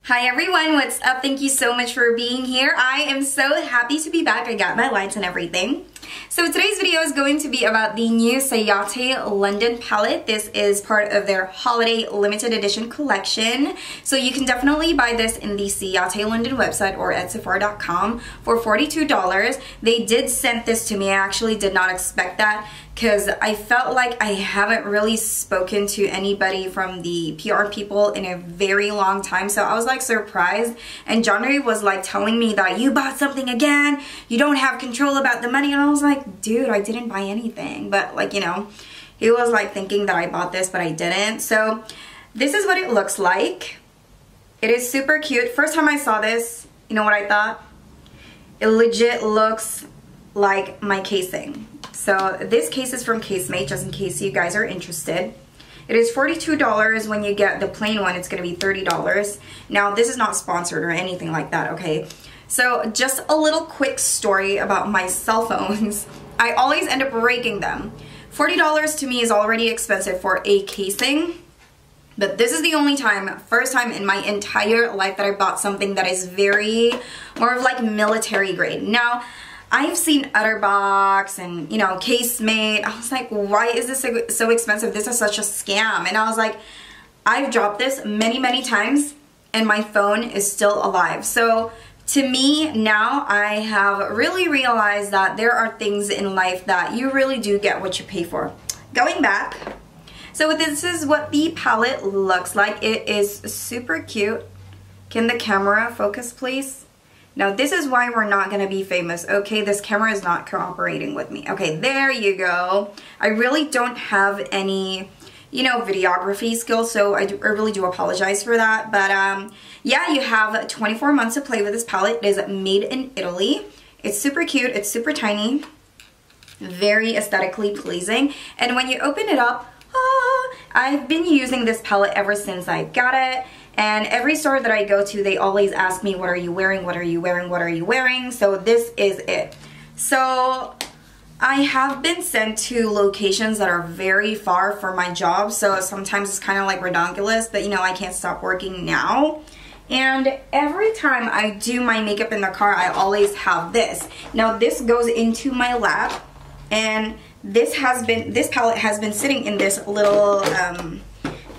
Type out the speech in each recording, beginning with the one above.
Hi everyone, what's up? Thank you so much for being here. I am so happy to be back. I got my lights and everything. So today's video is going to be about the new Ciate London palette. This is part of their holiday limited edition collection. So you can definitely buy this in the Ciate London website or at Sephora.com for $42. They did send this to me. I actually did not expect that because I felt like I haven't really spoken to anybody from the PR people in a very long time. So I was like surprised, and Jondrae was like telling me that you bought something again, you don't have control about the money, and I was like, dude, I didn't buy anything. But like, you know, he was like thinking that I bought this, but I didn't. So this is what it looks like. It is super cute. First time I saw this, you know what I thought? It legit looks like my casing. So this case is from Casemate, just in case you guys are interested. It is $42. When you get the plain one, it's going to be $30. Now, this is not sponsored or anything like that, okay? So just a little quick story about my cell phones. I always end up breaking them. $40 to me is already expensive for a casing. But this is the only time, first time in my entire life that I bought something that is very, more of like military grade. Now, I've seen Otterbox and, you know, Casemate. I was like, why is this so expensive? This is such a scam. And I was like, I've dropped this many, many times and my phone is still alive. So to me now, I have really realized that there are things in life that you really do get what you pay for. Going back, so this is what the palette looks like. It is super cute. Can the camera focus, please? Now this is why we're not gonna be famous, okay? This camera is not cooperating with me. Okay, there you go. I really don't have any, you know, videography skills, so I really do apologize for that. But yeah, you have 24 months to play with this palette. It is made in Italy. It's super cute, it's super tiny, very aesthetically pleasing. And when you open it up, I've been using this palette ever since I got it. And every store that I go to, they always ask me, what are you wearing? What are you wearing? What are you wearing? So this is it. So I have been sent to locations that are very far for my job. So sometimes it's kind of like redonkulous, but you know, I can't stop working now. And every time I do my makeup in the car, I always have this. Now this goes into my lap, and this palette has been sitting in this little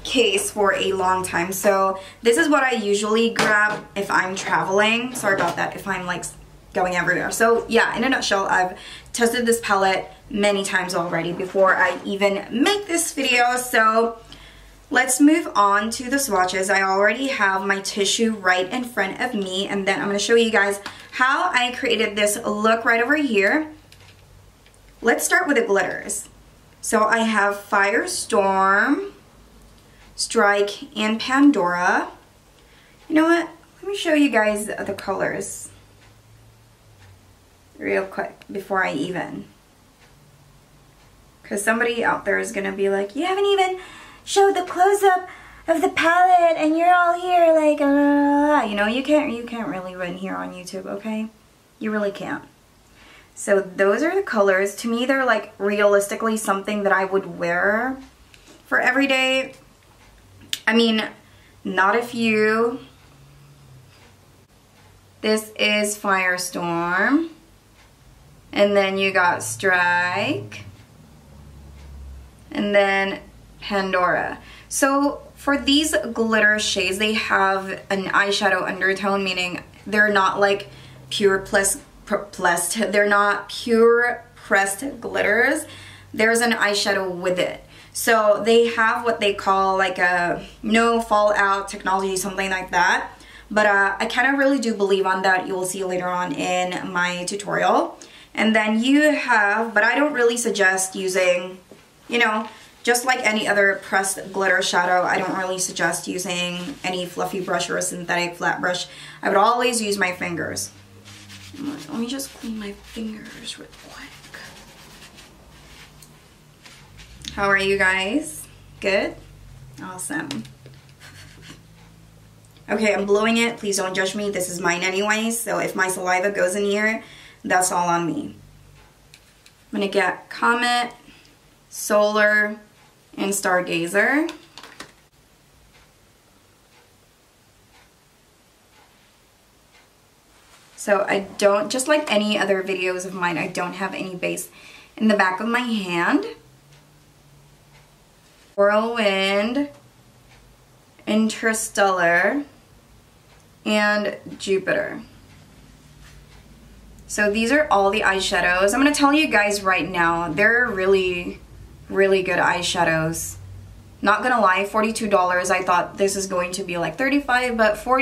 case for a long time. So this is what I usually grab if I'm traveling. Sorry about that, if I'm like going everywhere. So yeah, in a nutshell, I've tested this palette many times already before I even make this video. So let's move on to the swatches. I already have my tissue right in front of me, and then I'm going to show you guys how I created this look right over here. Let's start with the glitters. So I have Firestorm, Strike, and Pandora. You know what? Let me show you guys the colors real quick before I even. Because somebody out there is going to be like, you haven't even showed the close-up of the palette and you're all here like, you know, you can't really run here on YouTube, okay? You really can't. So those are the colors. To me, they're like realistically something that I would wear for every day. I mean, not a few. This is Firestorm. And then you got Strike. And then Pandora. So for these glitter shades, they have an eyeshadow undertone, meaning they're not like they're not pure pressed glitters. There's an eyeshadow with it. So they have what they call like a no fallout technology, something like that. But I kind of really do believe on that. You will see later on in my tutorial. And then you have, but I don't really suggest using, you know, just like any other pressed glitter shadow, I don't really suggest using any fluffy brush or a synthetic flat brush. I would always use my fingers. Let me just clean my fingers real quick. How are you guys? Good? Awesome. Okay, I'm blowing it. Please don't judge me. This is mine anyway, so if my saliva goes in here, that's all on me. I'm gonna get Comet, Solar, and Stargazer. So I don't, just like any other videos of mine, I don't have any base in the back of my hand. Whirlwind, Interstellar, and Jupiter. So these are all the eyeshadows. I'm going to tell you guys right now, they're really, really good eyeshadows. Not gonna lie, $42. I thought this is going to be like $35, but for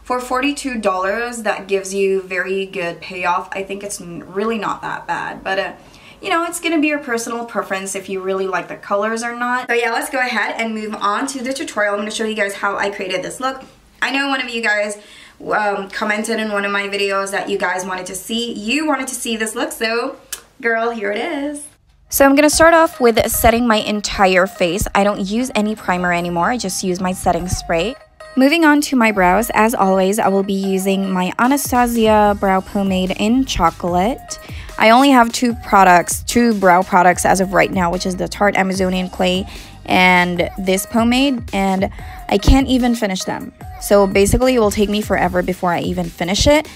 $42, that gives you very good payoff. I think it's really not that bad, but you know, it's gonna be your personal preference if you really like the colors or not. So yeah, let's go ahead and move on to the tutorial. I'm gonna show you guys how I created this look. I know one of you guys commented in one of my videos that you guys wanted to see this look, so girl, here it is. So I'm going to start off with setting my entire face. I don't use any primer anymore, I just use my setting spray. Moving on to my brows, as always, I will be using my Anastasia brow pomade in chocolate. I only have two brow products as of right now, which is the Tarte Amazonian Clay and this pomade, and I can't even finish them. So basically it will take me forever before I even finish it.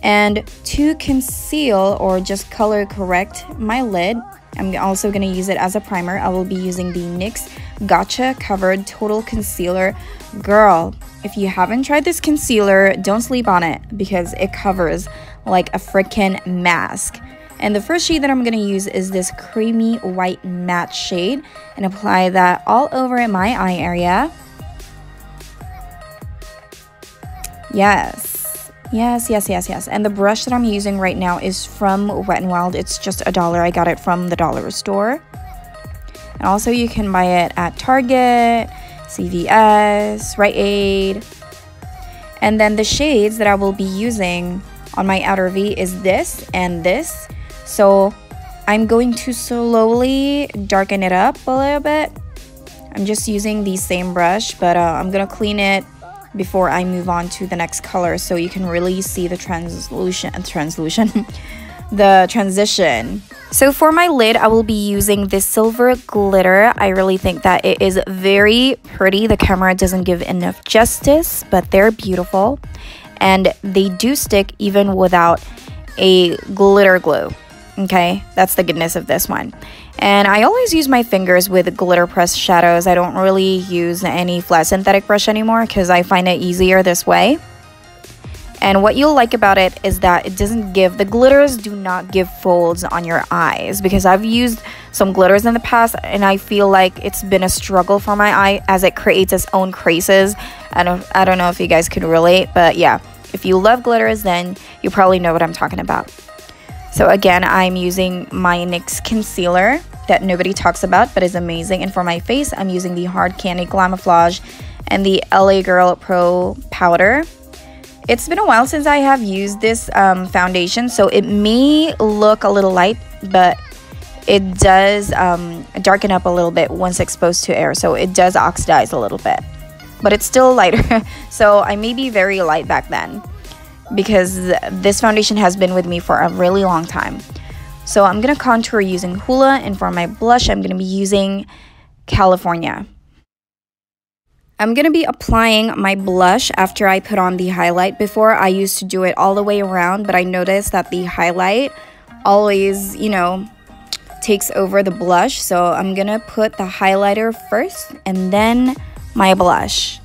And to conceal or just color correct my lid, I'm also going to use it as a primer. I will be using the NYX Gotcha Covered Total Concealer. Girl, if you haven't tried this concealer, don't sleep on it because it covers like a freaking mask. And the first shade that I'm going to use is this creamy white matte shade, and apply that all over my eye area. Yes. And the brush that I'm using right now is from Wet n Wild. It's just $1. I got it from the dollar store. And also you can buy it at Target, CVS, Rite Aid. And then the shades that I will be using on my outer V is this and this. So I'm going to slowly darken it up a little bit. I'm just using the same brush, but I'm gonna clean it before I move on to the next color so you can really see the the transition. So for my lid, I will be using this silver glitter. I really think that it is very pretty. The camera doesn't give enough justice, but they're beautiful. And they do stick even without a glitter glue. Okay, that's the goodness of this one. And I always use my fingers with glitter press shadows. I don't really use any flat synthetic brush anymore because I find it easier this way. And what you'll like about it is that it doesn't give, the glitters do not give folds on your eyes, because I've used some glitters in the past and I feel like it's been a struggle for my eye as it creates its own creases. I don't know if you guys could relate, but yeah, if you love glitters, then you probably know what I'm talking about. So again, I'm using my NYX concealer that nobody talks about but is amazing. And for my face, I'm using the Hard Candy Glamouflage and the LA Girl Pro Powder. It's been a while since I have used this foundation, so it may look a little light, but it does darken up a little bit once exposed to air. So it does oxidize a little bit, but it's still lighter. So I may be very light back then, because this foundation has been with me for a really long time. So I'm going to contour using Hoola, and for my blush, I'm going to be using California. I'm going to be applying my blush after I put on the highlight. Before, I used to do it all the way around, but I noticed that the highlight always, you know, takes over the blush. So I'm going to put the highlighter first and then my blush.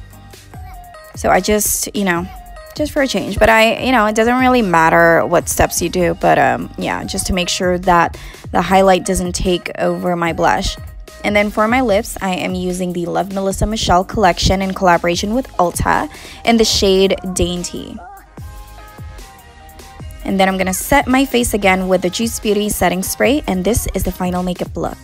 So I just, you know, just for a change, but it doesn't really matter what steps you do, but yeah, just to make sure that the highlight doesn't take over my blush. And then for my lips, I am using the Love Melissa Michelle collection in collaboration with Ulta in the shade Dainty. And then I'm gonna set my face again with the Juice Beauty setting spray, and this is the final makeup look.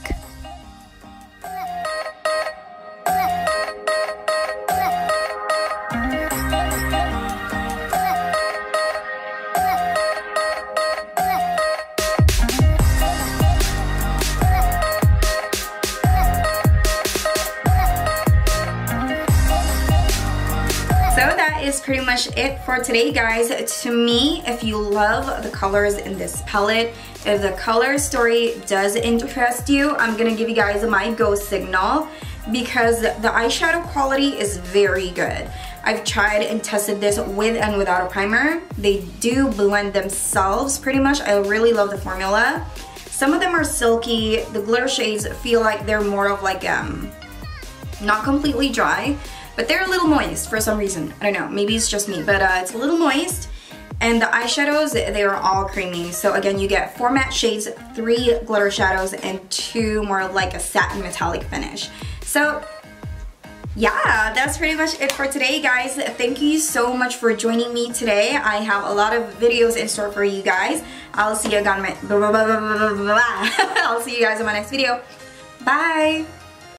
So that is pretty much it for today, guys. To me, if you love the colors in this palette, if the color story does interest you, I'm gonna give you guys my go signal, because the eyeshadow quality is very good. I've tried and tested this with and without a primer. They do blend themselves pretty much. I really love the formula. Some of them are silky. The glitter shades feel like they're more of like, not completely dry, but they're a little moist for some reason. I don't know, maybe it's just me, but it's a little moist. And the eyeshadows, they are all creamy. So again, you get 4 matte shades, 3 glitter shadows, and 2 more like a satin metallic finish. So yeah, that's pretty much it for today, guys. Thank you so much for joining me today. I have a lot of videos in store for you guys. I'll see you guys on my next video. Bye!